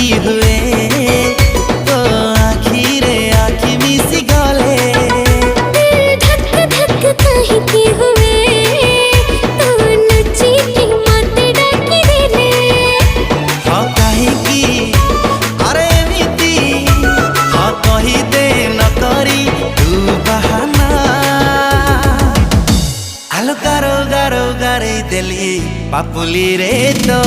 की हुए तो आखी रे आखी मिसी गले धक धक काहे की हुए तो नची की मत डाकी देले हाँ काहे की अरे नीति हाँ कही दे न करी तू बहाना आलो गारो गारो गारे देली पापुली रे तो